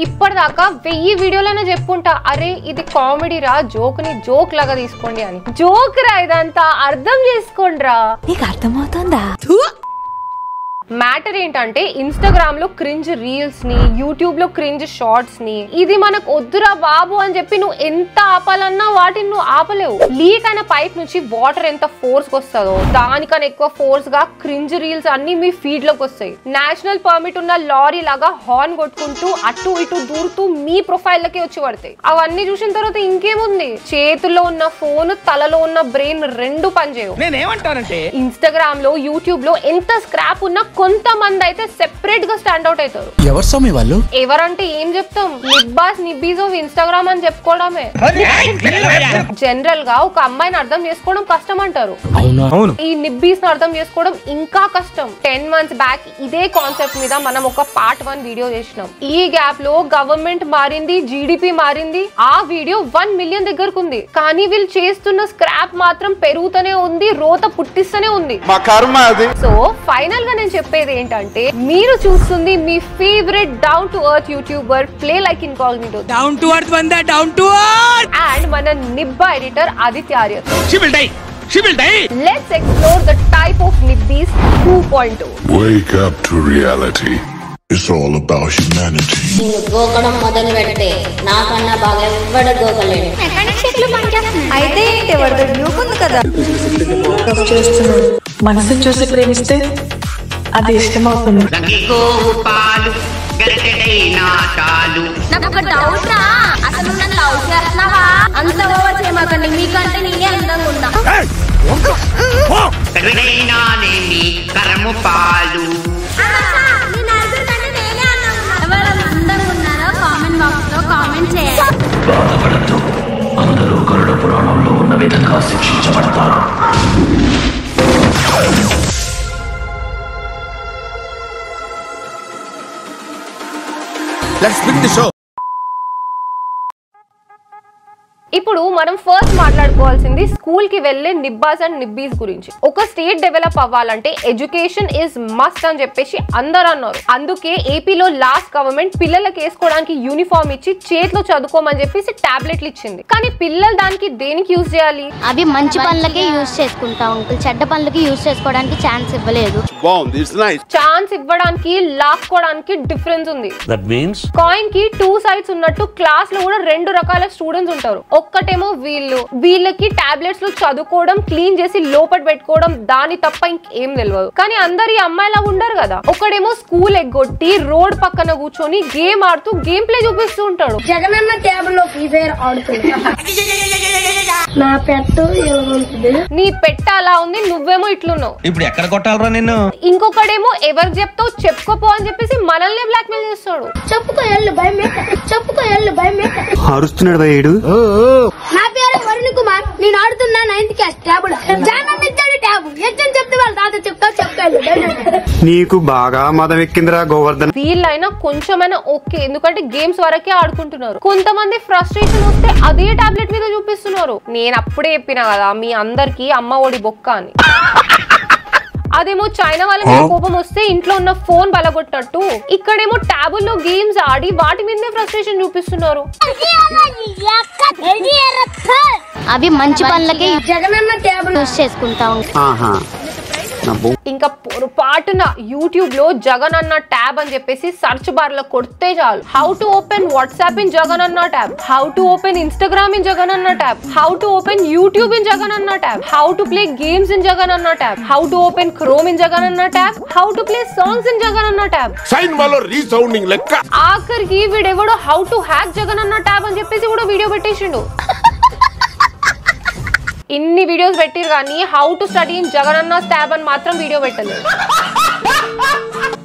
ఇప్పటిదాకా 1000 వీడియోలైనా చెప్పుకుంటా అరే ఇది కామెడీ రా, జోక్ ని జోక్ లాగా తీసుకోండి అని. జోక్ రా ఇదంతా, అర్థం చేసుకోండి రా. నీకు అర్థమవుతుందా? మ్యాటర్ ఏంటంటే ఇన్స్టాగ్రామ్ లో క్రింజ్ రీల్స్ ని, యూట్యూబ్ లో క్రింజ్ షార్ట్స్ ని, ఇది మనకు వద్దురా బాబు అని చెప్పి నువ్వు ఎంత ఆపాలన్నా వాటిని నువ్వు ఆపలేవు. లీక్ అయిన పైప్ నుంచి వాటర్ ఎంత ఫోర్స్ వస్తుందో దానికన్నా ఎక్కువ ఫోర్స్ గా క్రింజ్ రీల్స్ అన్ని మీ ఫీడ్ లోకి వస్తాయి. నేషనల్ పర్మిట్ ఉన్న లారీ లాగా హార్న్ కొట్టుకుంటూ అటు ఇటు దూరుతూ మీ ప్రొఫైల్ లకి వచ్చి పడతాయి. అవన్నీ చూసిన తర్వాత ఇంకేముంది, చేతుల్లో ఉన్న ఫోన్ తలలో ఉన్న బ్రెయిన్ రెండు పనిచేయవు. నేనేమంటానంటే ఇన్స్టాగ్రామ్ లో యూట్యూబ్ లో ఎంత స్క్రాప్ ఉన్నా కొంతమంది అయితే సెపరేట్ గా స్టాండ్ అవుట్ అవుతారు. ఎవరు స్వామి వాళ్ళు? ఎవరంటే ఏం చెప్తాం, నిబ్బాస్ నిబ్బీస్ ఆఫ్ ఇన్స్టాగ్రామ్ అని చెప్పుకోవడమే. జనరల్ గా ఒక అమ్మాయిని అర్థం చేసుకోవడం కష్టం అంటారు, ఈ నిబ్బీస్ ని అర్థం చేసుకోవడం ఇంకా కష్టం. 10 months బ్యాక్ ఇదే కాన్సెప్ట్ మీద మనం ఒక part 1 వీడియో చేసినాం. ఈ గ్యాప్ లో గవర్నమెంట్ మారింది, జీడిపి మారింది, ఆ వీడియో 1 million దగ్గరకు ఉంది. కానీ వీళ్ళు చేస్తున్న స్క్రాప్ మాత్రం పెరుగుతూనే ఉంది, రోత పుట్టిస్తూనే ఉంది. సో ఫైనల్ గా నేను చెప్పేది ఏంటంటే, మీరు చూస్తుంది మీ favourite down to earth YouTuber play like incognito, down to earth బందా, డౌన్ టు ఎర్త్, అండ్ మన నిబ్బా editor Aditya Arya. She will die. Let's explore the type of Nibbis 2.0. Wake up to reality. It's all about humanity. నేను గోకడం మొదలు పెడితే నాకన్నా బాగా ఎవ్వడ గోకలేడు. అయితే ఎవరిదో డ్యూక్ ఉంది కదా, మనసుని చూసి ప్రేమిస్తే అది ఇష్టమవుతుంది. నాకు ఒక డౌట్ రా, అసలు నన్ను లవ్ చేస్తున్నావా? అంత ఓవర్ చేయమాకండి, మీకంటే నేనే అందంగా ఉన్నా. ఎవరు అందంగా ఉన్నారో కామెంట్ బాక్స్ లో కామెంట్ చేయాలి. బాధపడద్దు, అందరూ గరుడ పురాణంలో ఉన్న విధంగా శిక్షించబడతారు. Let's begin the show. ఇప్పుడు మనం ఫస్ట్ మాట్లాడుకోవాల్సింది స్కూల్ కి వెళ్లే నిబ్బాస్ అండ్ నిబ్బీస్ గురించి. ఒక స్టేట్ డెవలప్ అవ్వాలంటే ఎడ్యుకేషన్ ఇస్ మస్ట్ అని చెప్పేసి అందరూ అన్నారు. అందుకే ఏపీలో లాస్ట్ గవర్నమెంట్ పిల్లలకి వేసుకోవడానికి యూనిఫామ్ ఇచ్చి చేతిలో చదువుకోమని చెప్పేసి టాబ్లెట్లు ఇచ్చింది. కానీ పిల్లలు దానికి దేనికి యూజ్ చేయాలి? అవి మంచి పనులకే యూజ్ చేసుకుంటా ఉంటారు, చెడ్డ పనులకి యూజ్ చేసుకోవడానికి ఛాన్స్ ఇవ్వలేదు. ఛాన్స్ ఇవ్వడానికి లాక్కోవడానికి డిఫరెన్స్ ఉంది. కాయిన్ కి 2 sides ఉన్నట్టు క్లాస్ లో కూడా 2 రకాల స్టూడెంట్స్ ఉంటారు. ఒక్కటేమో వీళ్ళకి టాబ్లెట్స్ లో చదువుకోవడం, క్లీన్ చేసి లోపల పెట్టుకోవడం, దాని తప్ప ఇంకేం తెలియదు. కానీ అందరి అమ్మాయిలా ఉండరు కదా. ఒకడేమో స్కూల్ ఎగ్గొట్టి రోడ్ పక్కన కూర్చొని గేమ్ ఆడుతూ గేమ్ ప్లే చూపిస్తూ ఉంటాడు. జగనన్న టేబుల్ లో ఫ్రీ ఫైర్ ఆడుతున్నాడు. నా పెట్టు నీ పెట్ట అలా ఉంది, నువ్వేమో ఇట్లున్నావు. ఇప్పుడు ఎక్కడ కొట్టాలరా నిన్ను? ఇంకొకడేమో ఎవరికి చెప్తావు చెప్పుకోపో అని చెప్పేసి మనల్ని బ్లాక్ మెయిల్ చేస్తాడు. చెప్పుకో ఎల్లు భయమే, చెప్పుకో ఎల్లు భయమే అరుస్తున్నాడు భయ్యుడు. నా పేరు వరుణ్ కుమార్, నేను ఆడుతున్నా 9th క్లాస్ టేబుల్. జగనన్న ఇచ్చాడు టేబుల్, ఎచ్చని చెప్తే వాళ్ళ తాత చెప్తావు చెప్పుకోవాలి. నీకు బాగా మదం ఎక్కిందిరా గోవర్ధన్. వీళ్ళైనా కొంచెమైనా ఓకే, ఎందుకంటే గేమ్స్ వరకే ఆడుకుంటున్నారు. కొంతమంది ఫ్రస్ట్రేషన్ వస్తే అదే టాబ్లెట్ మీద చూపిస్తున్నారు. నేను అప్పుడే చెప్పినా కదా మీ అందరికి అమ్మ ఒడి బొక్క అని. అదేమో చైనా వాళ్ళ మీద కోపం వస్తే ఇంట్లో ఉన్న ఫోన్ బలగొట్టట్టు, ఇక్కడేమో ట్యాబుల్లో గేమ్స్ ఆడి వాటి మీదే ఫ్రస్ట్రేషన్ చూపిస్తున్నారు. అవి మంచి పనులకే జగనన్న టేబుల్ యూజ్ చేసుకుంటా ఉంటారు. ఇంకా పొరపాటున యూట్యూబ్ లో జగన్ అన్న ట్యాబ్ అని చెప్పేసి సర్చ్ బార్ లో కొడితే చాలు, how to open WhatsApp in Jagan అన్న tab, how to open Instagram in Jagan అన్న tab, how to open YouTube in Jagan అన్న tab, how to play games in Jagan అన్న tab, how to open Chrome in Jagan అన్న tab, how to play songs in Jagan అన్న tab. ఆఖరికి వీడెవడో how to hack Jagan అన్న tab అని చెప్పేసి కూడా వీడియో పెట్టేసిండు. ఇన్ని వీడియోస్ పెట్టిరు కానీ how to study in Jagananna tab అని మాత్రం వీడియో పెట్టలేదు.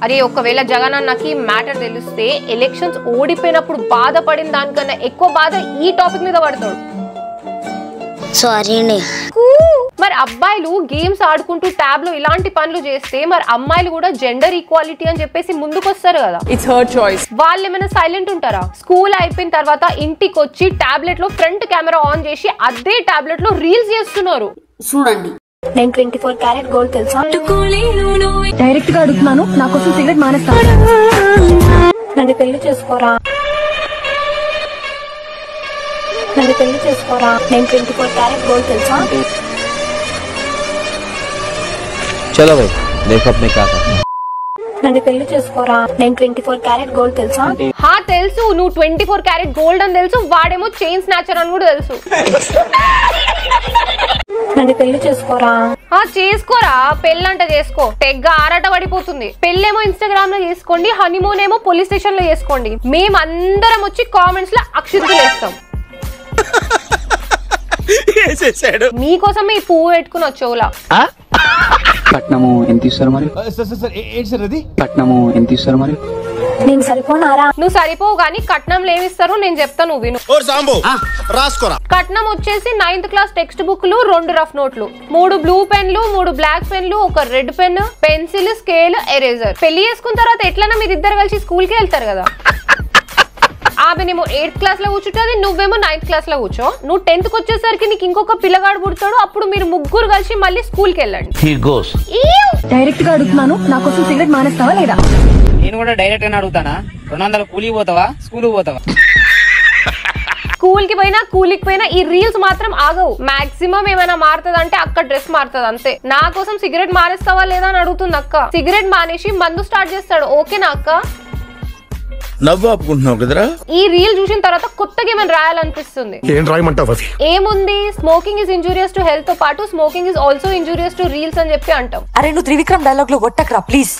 అరే ఒకవేళ జగనన్నకి మ్యాటర్ తెలిస్తే ఎలక్షన్స్ ఓడిపోయినప్పుడు బాధపడిన దానికన్నా ఎక్కువ బాధ ఈ టాపిక్ మీద పడతాడు. సారీ. మరి అబ్బాయిలు గేమ్స్ ఆడుకుంటూ ట్యాబ్ లో ఇలాంటి పనులు చేస్తే మరి అమ్మాయిలు కూడా జెండర్ ఈక్వాలిటీ అని చెప్పేసి ముందుకు వస్తారు కదా. It's her choice. వాళ్ళు ఏమైనా సైలెంట్ ఉంటారా? స్కూల్ అయిపోయిన తర్వాత ఇంటికి వచ్చి టాబ్లెట్ లో ఫ్రంట్ కెమెరా ఆన్ చేసి అదే టాబ్లెట్ లో రీల్స్ చేస్తున్నారు. చూడండి, నేను 24 క్యారెట్ గోల్డ్ తెలుసా? డైరెక్ట్ గా అడుగుతున్నాను, నా కోసం సిగరెట్ మానేస్తాను. నన్ను పెళ్లి చేసుకోరా? నన్ను పెళ్లి చేసుకోరా, నేను 24 క్యారెట్ గోల్డ్ తెలుసా? చలో భాయ్ देखो अपने क्या करना నన్ను పెళ్లి చేసుకోరా, నేను 24 క్యారెట్ గోల్డ్ తెలుసా? హా తెలుసు, నువ్వు 24 క్యారెట్ గోల్డ్ అని తెలుసు, వాడేమో చైన్ స్నాచర్ అని కూడా తెలుసు. నన్ను పెళ్లి చేసుకోరా. చేసుకోరా, పెళ్ళంట చేసుకో, తెగ్గ ఆరాట పడిపోతుంది. పెళ్ళేమో ఇన్స్టాగ్రామ్ లో చేసుకోండి, హనీమూన్ ఏమో పోలీస్ స్టేషన్ లో చేసుకోండి. మేమందరం వచ్చి కామెంట్స్ లో అక్షింతలు వేస్తాం. మీకోసమే ఈ పువ్వు పెట్టుకుని వచ్చేవులా. కట్నము ఎంత ఇస్తారు మరి? కట్నము ఎంత ఇస్తారు మరి? నేను సరిపోనారా? నువ్వు సరిపోవు గానీ కట్నంలో ఏమిస్తారు నేను చెప్తా, నువ్వు విను. కట్నం వచ్చేసి 9th క్లాస్ టెక్స్ట్ బుక్లు, 2 రఫ్ నోట్లు, 3 బ్లూ పెన్లు, 3 బ్లాక్ పెన్లు, 1 red pen, pencil, scale, eraser. పెళ్లి చేసుకున్న తర్వాత ఎట్లన్నా మీరిద్దరు కలిసి స్కూల్ కి వెళ్తారు కదా. ఆమెనేమో 8th క్లాస్ లో కూర్చుంటుంది, నువ్వేమో 9th క్లాస్ లో కూర్చో. నువ్వు 10th కి వచ్చేసరికి నీకు ఇంకొక పిల్లగాడు పుడతాడు, అప్పుడు మీరు ముగ్గురు కలిసి మళ్ళీ స్కూల్ కి వెళ్ళండి. డైరెక్ట్ గా అడుగుతున్నాను, నా కోసం సిగరెట్ మానేస్తావా లేదా? నేను కూడా డైరెక్ట్ గా అడుగుతానా, 200 కూలికి పోతావా, స్కూల్ పోతావా? స్కూల్ కి పోయినా కూలికి పోయినా ఈ రీల్స్ మాత్రం ఆగవు. మాక్సిమం ఏమైనా మారుతుందంటే అక్క డ్రెస్ మారుతుంది అంతే. నా కోసం సిగరెట్ మానేస్తావా లేదా అని అడుగుతుంది అక్క. సిగరెట్ మానేసి మందు స్టార్ట్ చేస్తాడు, ఓకేనా అక్క? నవ్వు ఆపుకుంటున్నావు కదరా. ఈ రీల్ చూసిన తర్వాత కొత్తగా ఏమైనా రాయాలనిపిస్తుంది. ఏం రాయమంటావు? ఏముంది, smoking is injurious to health తో పాటు smoking is also injurious to reels అని చెప్పి అంటాం. అరే నువ్వు త్రివిక్రమ్ డైలాగ్ లో కొట్టకరా ప్లీజ్.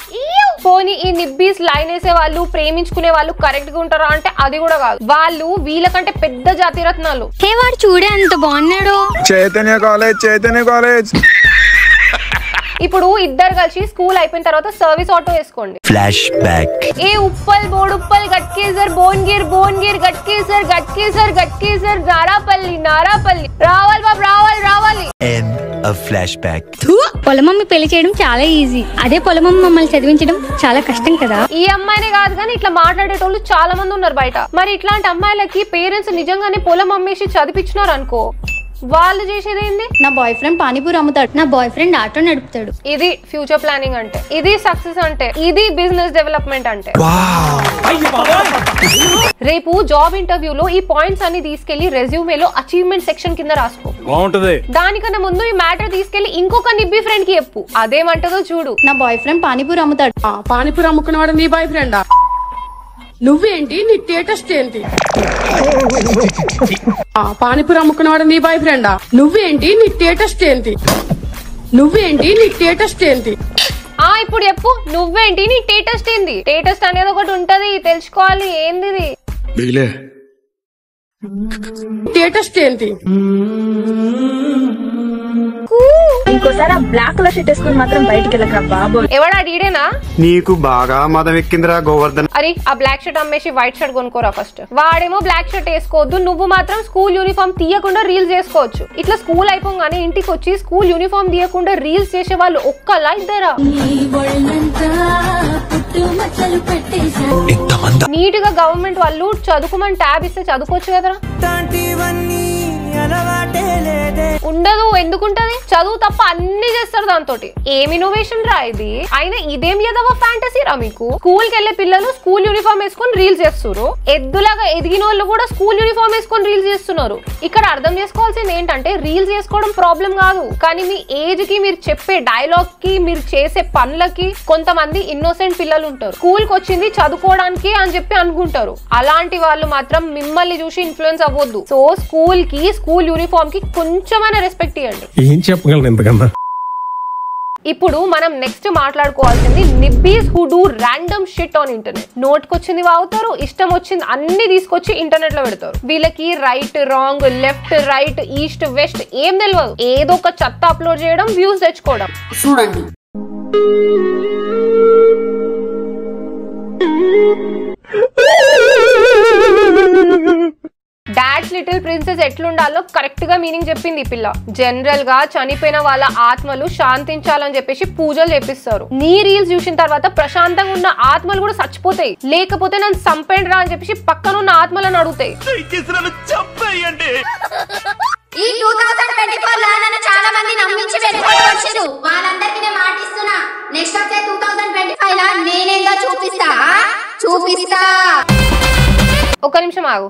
పోనీ ఈ నిబ్బీస్ లైన్ వేసే వాళ్ళు, ప్రేమించుకునే వాళ్ళు కరెక్ట్ గా ఉంటారా అంటే అది కూడా కాదు. వాళ్ళు వీళ్ళకంటే పెద్ద జాతిరత్నాలు. హే వాడు చూడే అంత బాగున్నాడు. చైతన్య కాలేజ్. ఇప్పుడు ఇద్దరు కలిసి స్కూల్ అయిపోయిన తర్వాత సర్వీస్ ఆటో వేసుకోండి. Flashback. ఏ ఉప్పల్ బోడుప్పల్ గట్కేసర్ బోన్గిర్ గట్కేసర్ నారాపల్లి రావాలి బాబు రావాలి. Flash back. పొలమమ్మి పెళ్లి చేయడం చాలా ఈజీ, అదే పొలమమ్మ మమ్మల్ని చదివించడం చాలా కష్టం కదా. ఈ అమ్మాయినే కాదు కానీ ఇట్లా మాట్లాడేటోళ్ళు చాలా మంది ఉన్నారు బయట. మరి ఇట్లాంటి అమ్మాయిలకి పేరెంట్స్ నిజంగానే పొలం అమ్మేసి చదివించినారు అనుకో, వాళ్ళు చేసేది ఏంది? నా బాయ్ ఫ్రెండ్ పానీపూరి అమ్ముతాడు, నా బాయ్ ఫ్రెండ్ ఆటో నడుపుతాడు. ఇది ఫ్యూచర్ ప్లానింగ్ అంటే, ఇది సక్సెస్ అంటే, ఇది బిజినెస్ డెవలప్మెంట్ అంటే. రేపు జాబ్ ఇంటర్వ్యూలో ఈ పాయింట్స్ అన్ని తీసుకెళ్లి రెజ్యూమేలో అచీవ్మెంట్ సెక్షన్ కింద రాసుకో. బాగుంటది. దానికన్నా ముందు ఈ మ్యాటర్ తీసుకెళ్లి ఇంకొక నిబ్బి ఫ్రెండ్ కి చెప్పు, అదేమంటదో చూడు. నా బాయ్ ఫ్రెండ్ పానీపూరి అమ్ముతాడు. పానీపూరి అమ్ముకునేవాడు నీ బాయ్ ఫ్రెండా? నువ్వేంటి, నీ స్టేటస్ ఏంటి? పానీపూరి అమ్ముకునేవాడు నీ బాయ్ ఫ్రెండా? నువ్వేంటి, నీ స్టేటస్ ఏంటి? ఇప్పుడు చెప్పు, నువ్వేంటి నీ టేటెస్ట్ ఏంది? టేటెస్ట్ అనేది ఒకటి ఉంటది, తెలుసుకోవాలి. ఏంది స్టేటస్ ఏంటి? ఇంకోసారి ఆ బ్లాక్ కలర్ షర్ట్ వేసుకుని మాత్రం బయటికి వెళ్ళకరా బాబు. ఎవడా డీడేనా? నీకు బాగా మదం ఎక్కిందిరా గోవర్ధన్. అరే ఆ బ్లాక్ షర్ట్ అమ్మేసి వైట్ షర్ట్ కొనుక్కోరా ఫస్ట్. వాడేమో బ్లాక్ షర్ట్ వేసుకోవద్దు, నువ్వు మాత్రం స్కూల్ యూనిఫామ్ తీయకుండా రీల్స్ చేసుకోవచ్చు. ఇట్లా స్కూల్ అయిపోగానే ఇంటికి వచ్చి స్కూల్ యూనిఫామ్ తీయకుండా రీల్స్ చేసే వాళ్ళు ఒక్కలా ఇద్దరా? నీట్ గా గవర్నమెంట్ వాళ్ళు చదువుకోమని ట్యాబ్ ఇస్తే చదువుకోవచ్చు కదరా. ఉండదు, ఎందుకుంటది? చదువు తప్ప అన్ని చేస్తారు దాంతో. ఏం ఇన్నోవేషన్ రా ఇది? అయినా ఇదేం ఏదవ ఫ్యాంటసీ రా మీకు? స్కూల్ కి వెళ్లే పిల్లలు స్కూల్ యూనిఫామ్ వేసుకొని రీల్స్ చేస్తున్నారు, ఎద్దులాగా ఎదిగిన వాళ్ళు కూడా స్కూల్ యూనిఫామ్ వేసుకొని రీల్స్ చేస్తున్నారు. ఇక్కడ అర్థం చేసుకోవాల్సింది ఏంటంటే రీల్స్ చేసుకోవడం ప్రాబ్లం కాదు, కానీ మీ ఏజ్ కి, మీరు చెప్పే డైలాగ్ కి, మీరు చేసే పనులకి కొంతమంది ఇన్నోసెంట్ పిల్లలు ఉంటారు. స్కూల్ కి వచ్చింది చదువుకోవడానికి అని చెప్పి అనుకుంటారు. అలాంటి వాళ్ళు మాత్రం మిమ్మల్ని చూసి ఇన్ఫ్లుయెన్స్ అవ్వద్దు. సో స్కూల్ కి, స్కూల్ యూనిఫామ్ కి కొంచెమైనా రెస్పెక్ట్ ఇవ్వండి. ఏం చెప్పగలను ఎంతకన్నా. ఇప్పుడు మనం నెక్స్ట్ మాట్లాడుకోవాల్సింది నిబ్బీస్ who do random shit on internet. నోట్కొచ్చింది వాగుతారు, ఇష్టం వచ్చింది అన్ని తీసుకొచ్చి ఇంటర్నెట్ లో పెడతారు. వీళ్ళకి right, wrong, left, right, east, west ఏం తెలియదు. ఏదో ఒక చెత్త అప్లోడ్ చేయడం, వ్యూస్ తెచ్చుకోవడం. చూడండి డాడ్స్ లిటిల్ ప్రిన్సెస్ ఎట్లుండాలో కరెక్ట్ గా మీనింగ్ చెప్పింది ఈ పిల్ల. జనరల్ గా చనిపోయిన వాళ్ళ ఆత్మలు శాంతించాలని చెప్పేసి పూజలు చేపిస్తారు. నీ రీల్స్ చూసిన తర్వాత ప్రశాంతంగా ఉన్న ఆత్మలు కూడా చచ్చిపోతాయి, లేకపోతే నన్ను చంపేయండి రా అని చెప్పేసి పక్కన ఉన్న ఆత్మలను అడుగుతాయి. ఈ 2024 లో నన్ను చాలా మంది నమ్మించి వెళ్ళిపోవచ్చు. వాళ్ళందరికీ నేను మాటిస్తున్నా, నెక్స్ట్ వచ్చే 2025 లో నేనేందో చూపిస్తా. ఒక నిమిషం ఆగు.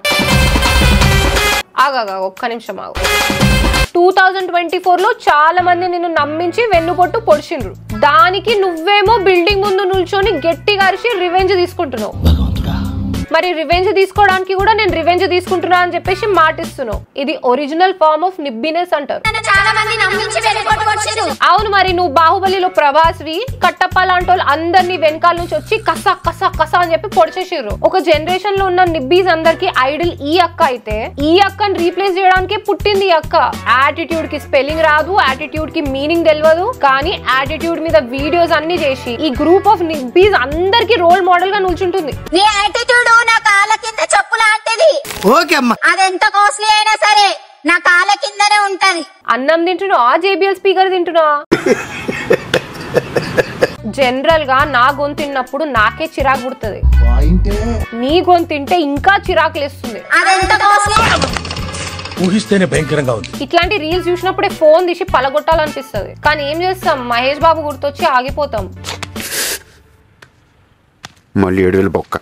ఆగా ఒక్క నిమిషం ఆగు. 2024లో చాలా మంది నిన్ను నమ్మించి వెన్నుపొట్టు పొడిచిండ్రు. దానికి నువ్వేమో బిల్డింగ్ ముందు నిల్చొని గట్టిగా అరిచి రివెంజ్ తీసుకుంటున్నావు. మరి రివెంజ్ తీసుకోవడానికి కూడా నేను రివెంజ్ తీసుకుంటున్నా అని చెప్పేసి మాటిస్తున్నావు. ఇది ఒరిజినల్ ఫార్మ్ ఆఫ్ నిబ్బినెస్ అంటారు. అవును, మరి నువ్వు బాహుబలిలో ప్రభాస్వి కట్టప్ప లాంటి వాళ్ళు అందరినీ వెనకాల నుంచి వచ్చి కసా కసా కసా అని చెప్పి పొడిచేసిర్రు. ఒక జనరేషన్ లో ఉన్న నిబ్బీస్ అందరికి ఐడల్ ఈ అక్క అయితే ఈ అక్కని రీప్లేస్ చేయడానికి పుట్టింది ఈ అక్క. యాటిట్యూడ్ కి స్పెల్లింగ్ రాదు, యాటిట్యూడ్ కి మీనింగ్ తెలియదు, కానీ యాటిట్యూడ్ మీద వీడియోస్ అన్ని చేసి ఈ గ్రూప్ ఆఫ్ నిబ్బీస్ అందరికి రోల్ మోడల్ గా నిల్చుంటుంది. నీ యాటిట్యూడ్ నా కాళ్ళ కింద చెప్పు లాంటిది. ఓకే అమ్మా, అదెంత కాస్ట్లీ అయినా సరే నా కాళ్ళ కిందనే ఉంటది. అన్నం తింటున్నావా, జేబిఎల్ స్పీకర్ తింటున్నావా? జనరల్ గా నా గొంతు తిన్నప్పుడు నాకే చిరాకు పుడుతుంది. నీ గొంతు తింటే ఇంకా చిరాకు లేస్తుంది. అదెంత కాస్ట్లీ ఊహిస్తేనే భయంకరంగా ఉంది. ఇట్లాంటి రీల్స్ చూసినప్పుడే ఫోన్ తీసి పలగొట్టాలనిపిస్తుంది. కానీ ఏం చేస్తాం, మహేష్ బాబు గుర్తొచ్చి ఆగిపోతాం. మళ్ళీ 7,000 బొక్క.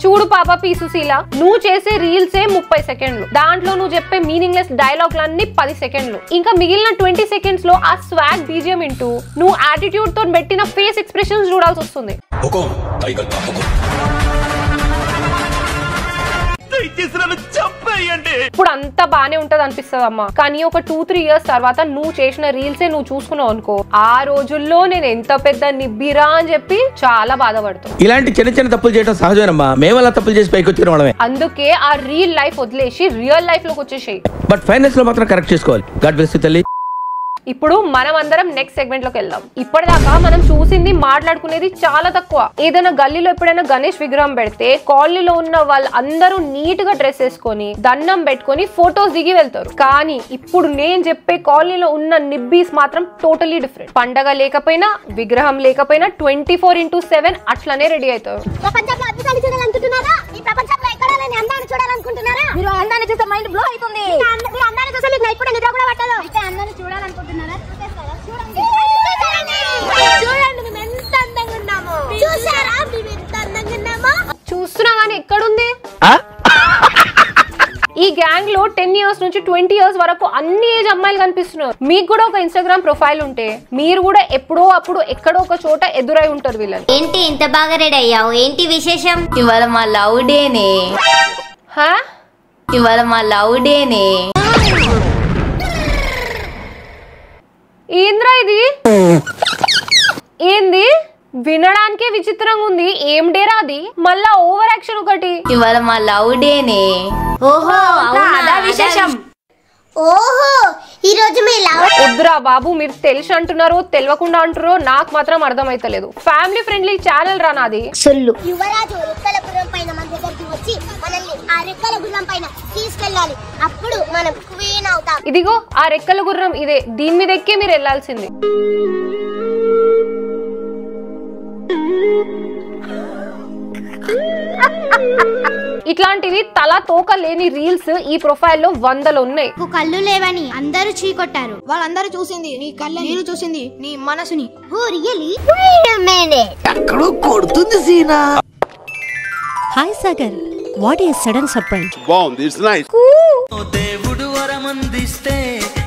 చూడు పాప పి సుశీల, నువ్వు చేసే రీల్సే 30 సెకండ్లు, దాంట్లో నువ్వు చెప్పే మీనింగ్లెస్ డైలాగ్లన్నీ 10 సెకండ్లు, ఇంకా మిగిలిన 20 సెకండ్స్ లో ఆ స్వాగ్ బీజియం ఇంటూ నువ్వు యాటిట్యూడ్ తో పెట్టిన ఫేస్ ఎక్స్ప్రెషన్స్ చూడాల్సి వస్తుంది. ఇప్పుడు అంతా బానే ఉంటది అనిపిస్తుంది అమ్మా, కానీ ఒక 2-3 ఇయర్స్ తర్వాత నువ్వు చేసిన రీల్సే నువ్వు చూసుకున్నావు అనుకో, ఆ రోజుల్లో నేను ఎంత పెద్ద నిబ్బిరా అని చెప్పి చాలా బాధపడతావు. ఇలాంటి చిన్న చిన్న తప్పులు చేయడం సహజమేనమ్మా, మేము అలా తప్పులు చేసి పైకి వచ్చిన వాళ్ళమే. అందుకే ఆ రియల్ లైఫ్ వదిలేసి రియల్ లైఫ్ లోకి వచ్చేసాయి. బట్ ఫైనాన్స్ లో మాత్రం కరెక్ట్ చేసుకోవాలి. గాడ్ బ్లెస్ యు తల్లి. ఇప్పుడు మనం అందరం నెక్స్ట్ సెగ్మెంట్ లోకి వెళ్దాం. ఇప్పటిదాకా మనం చూసింది మాట్లాడుకునేది చాలా తక్కువ. ఏదైనా గల్లీలో ఎప్పుడైనా గణేష్ విగ్రహం పెడితే కాలనీలో ఉన్న వాళ్ళు అందరూ నీట్ గా డ్రెస్ వేసుకొని దండం పెట్టుకొని ఫోటోస్ దిగి వెళ్తారు. కానీ ఇప్పుడు నేను చెప్పే కాలనీలో ఉన్న నిబ్బీస్ మాత్రం టోటలీ డిఫరెంట్. పండగ లేకపోయినా విగ్రహం లేకపోయినా 24/7 అట్లనే రెడీ అవుతారు. మీరు అందాన్ని చూస్తే మైండ్ బ్లో అవుతుంది. మీరు అందాన్ని చూస్తే మీకు నైట్ పూట నిద్ర కూడా పట్టదు. అయితే అందాన్ని చూడాలనుకుంటున్నారా? చూడండి మేము ఎంత అందంగా ఉన్నామో. చూసారా మేము ఎంత అందంగా ఉన్నామో? చూస్తున్నా కానీ ఎక్కడుంది ఈ గ్యాంగ్ లో 10 years నుంచి 20 years వరకు అన్ని ఏజ్ అమ్మాయిలు కనిపిస్తున్నారు. మీకు కూడా ఒక ఇన్స్టాగ్రామ్ ప్రొఫైల్ ఉంటే మీరు కూడా ఎప్పుడో అప్పుడు ఎక్కడో ఒక చోట ఎదురై ఉంటారు వీళ్ళని. ఏంటి ఇంత బాగా రెడీ అయ్యావు? ఏంటి విశేషం? ఇవాళ మా లవ్ డేనే. ఇవాళ మా లవ్ డేనే. ఏంద్రా ఇది? ఏంది వినడానికే విచిత్రంగా ఉంది. ఏం డేరా అది? మళ్ళా ఓవర్ యాక్షన్ ఒకటి. ఇవాళ మా లవ్ డేనే. ఓహో అదా విశేషం. ఓహో ఈ రోజు మీ లవ్. వద్దురా బాబు, మీరు తెలిసి అంటున్నారో తెలియకుండా అంటారో నాకు మాత్రం అర్థమైతలేదు. ఫ్యామిలీ ఫ్రెండ్లీ ఛానల్ రా నాది. యువరాజు రెక్కల గుర్రం పైన మన దగ్గరికి వచ్చి మనల్ని ఆ రెక్కల గుర్రం పైన తీసుకెళ్ళాలి. అప్పుడు మనం క్వీన్ అవుతాం. ఇదిగో ఆ రెక్కల గుర్రం ఇదే, దీని మీద ఎక్కే మీరు వెళ్ళాల్సింది. ఇట్లాంటివి తల తోక లేని రీల్స్ ఈ ప్రొఫైల్లో 100 ఉన్నాయి. కళ్ళు లేవని అందరూ చీకొట్టారు. వాళ్ళందరూ చూసింది నీ కళ్ళు, నేను చూసింది నీ మనసుని. Oh really? Wait a minute. ఎక్కడో కొడుతుంది సీనా. Hi Sagar, what is sudden surprise? Wow, this is nice. దేవుడు వరమందిస్తే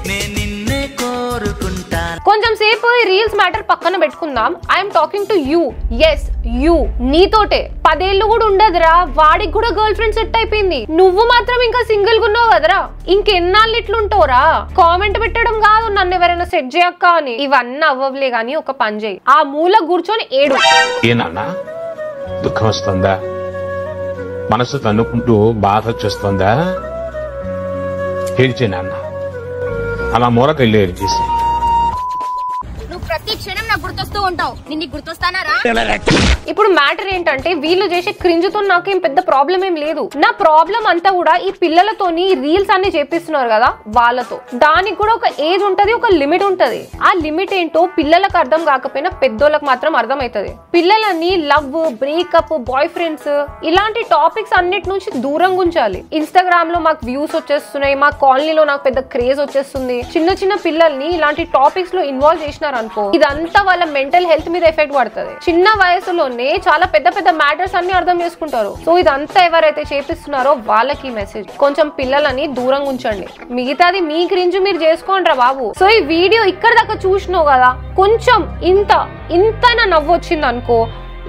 నేను నిన్నే కోరుకుంటా. కొంచెం సేపు ఈ రీల్స్ మ్యాటర్ పక్కన పెట్టుకుందాం. I'm talking to you. Yes you, నీతోటే. 10 ఏళ్ళు కూడా ఉండదురా, వాడికి కూడా గర్ల్ ఫ్రెండ్ సెట్ అయిపోయింది. నువ్వు మాత్రం ఇంకా సింగిల్ గా ఉన్నావు కదరా, ఇంకెన్నాళ్ళు ఇట్లుంటావురా? కామెంట్ పెట్టడం కాదు నన్ను ఎవరైనా సెట్ చేయక్క అని. ఇవన్నీ అవ్వలే గానీ ఒక పని చేయి, ఆ మూల కూర్చొని ఏడు. ఏనన్నా దుఃఖం వస్తుందా? మనసు తన్నుకుంటూ బాధ వచ్చేస్తుందా? ఏడ్చే నాన్న, అలా మూలకెళ్ళి ఏడ్చేసి. నువ్వు ప్రతి క్షణం నాకు గుర్తొస్తూ ఉంటావు. నిన్ను గుర్తొస్తానారా? ఇప్పుడు మ్యాటర్ ఏంటంటే వీళ్ళు చేసే క్రింజ్ తో నాకేం పెద్ద ప్రాబ్లం ఏం లేదు. నా ప్రాబ్లం అంతా కూడా ఈ పిల్లలతోని రీల్స్ అన్ని చేపిస్తున్నారు కదా వాళ్ళతో. దానికి కూడా ఒక ఏజ్ ఉంటది, ఒక లిమిట్ ఉంటది. ఆ లిమిట్ ఏంటో పిల్లలకు అర్థం కాకపోయినా పెద్దోళ్ళకి మాత్రం అర్థం అవుతుంది. పిల్లలని లవ్, బ్రేకప్, బాయ్ ఫ్రెండ్స్ ఇలాంటి టాపిక్స్ అన్నిటి నుంచి దూరంగా ఉంచాలి. ఇన్స్టాగ్రామ్ లో మాకు వ్యూస్ వచ్చేస్తున్నాయి, మా కాలనీలో నాకు పెద్ద క్రేజ్ వచ్చేస్తుంది. చిన్న చిన్న పిల్లల్ని ఇలాంటి టాపిక్స్ లో ఇన్వాల్వ్ చేసినారు అనుకో, ఇదంతా వాళ్ళ మెంటల్ హెల్త్ మీద ఎఫెక్ట్ పడుతుంది. చిన్న వయసులోనే లోనే చాలా పెద్ద పెద్ద మ్యాటర్స్ అన్ని అర్థం చేసుకుంటారు. సో ఇదంతా ఎవరైతే చేపిస్తున్నారో వాళ్ళకి మెసేజ్, కొంచెం పిల్లలని దూరంగా ఉంచండి, మిగతాది మీ క్రింజ్ మీరు చేసుకోండి రా బాబు. సో ఈ వీడియో ఇక్కడ దాకా చూసినావు కదా, కొంచెం ఇంత నవ్వు వచ్చింది అనుకో,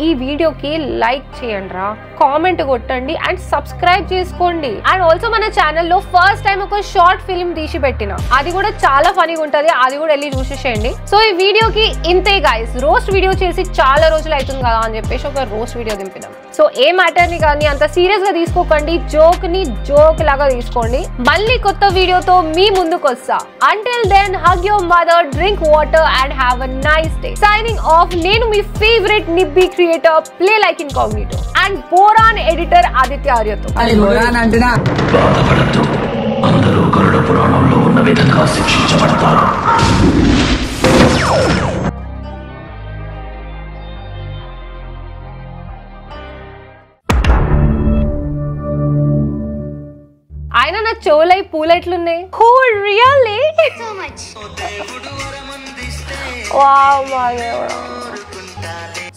ఈ వీడియోకి లైక్ చేయండి రా, కామెంట్ కొట్టండి అండ్ సబ్స్క్రైబ్ చేసుకోండి. అండ్ ఆల్సో మన ఛానల్లో ఫస్ట్ టైం ఒక షార్ట్ ఫిల్మ్ తీసి పెట్టిన, అది కూడా చాలా ఫనీగా ఉంటది, అది కూడా వెళ్ళి చూసేసేయండి. సో ఈ వీడియోకి ఇంతే గైస్, రోస్ట్ వీడియో చేసి చాలా రోజులు అవుతుంది కదా అని చెప్పేసి ఒక రోస్ట్ వీడియో దింపినాం. సో ఏ మ్యాటర్ ని కానీ అంత సీరియస్ గా తీసుకోకండి, జోక్ ని జోక్ లాగా తీసుకోండి. మళ్ళీ కొత్త వీడియోతో మీ ముందుకు వస్తా. Until then hug your mother, drink water and have a nice day. Signing off, నేను మీ ఫేవరెట్ నిబ్బీ creator play like incognito and బోరాన్ ఎడిటర్ ఆదిత్య ఆర్యతో. బాధపడద్దు, అందరూ గరుడ పురాణంలో ఉన్న విధంగా శిక్షించబడతారు. ఆయన నా చెవులై పూలెట్లున్నాయి. హూ రియల్లీ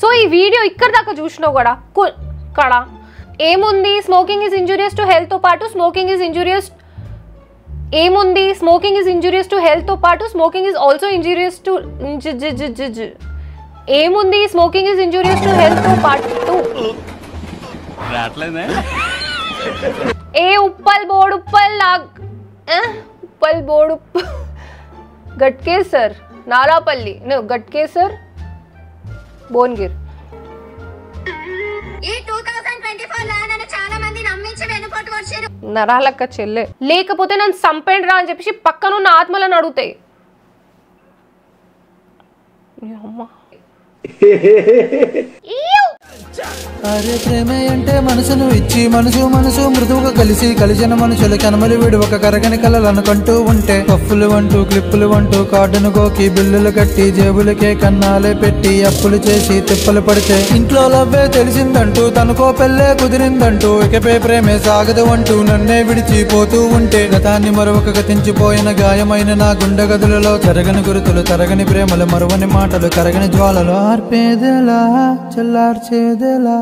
సో ఈ వీడియో ఇక్కడ దాకా చూసినావు కూడా ఏముంది, smoking is injurious to health తో పాటు smoking is injurious to health తో పాటు smoking is also injurious to ఏముంది, smoking is injurious to health తో పాటు ఏ ఉప్పల్ బోర్డు గట్కేసర్ నారాపల్లి గట్కేసర్ భువనగిరి. ఈ 2024 లో నన్ను చాలా మంది నమ్మించి వెనుపోటు వచ్చారు. నరాలక్క చెల్లె, లేకపోతే నన్ను సంపేండి రా అని చెప్పేసి పక్కనున్న ఆత్మలను అడుగుతాయి. అరే ప్రేమే అంటే మనసును ఇచ్చి మనసు మృదువుగా కలిసిన మనుషులు కనమలి విడి ఒక కరగని కలలను కంటూ ఉంటే పప్పులు అంటూ క్లిప్పులు అంటూ కార్డును గోకి బిల్లులు కట్టి జేబులకే కన్నాలే పెట్టి అప్పులు చేసి తిప్పలు పడితే ఇంట్లో లవ్వే తెలిసిందంటూ తనకో పెళ్ళే కుదిరిందంటూ ఇకపై ప్రేమే సాగదు అంటూ నన్నే విడిచిపోతూ ఉంటే గతాన్ని మరొక గతించిపోయిన గాయమైన నా గుండె గదులలో జరగని గురుతులు తరగని ప్రేమలు మరువని మాటలు కరగని జ్వాలలు ఆర్పేదెలా చల్లార్చేదెలా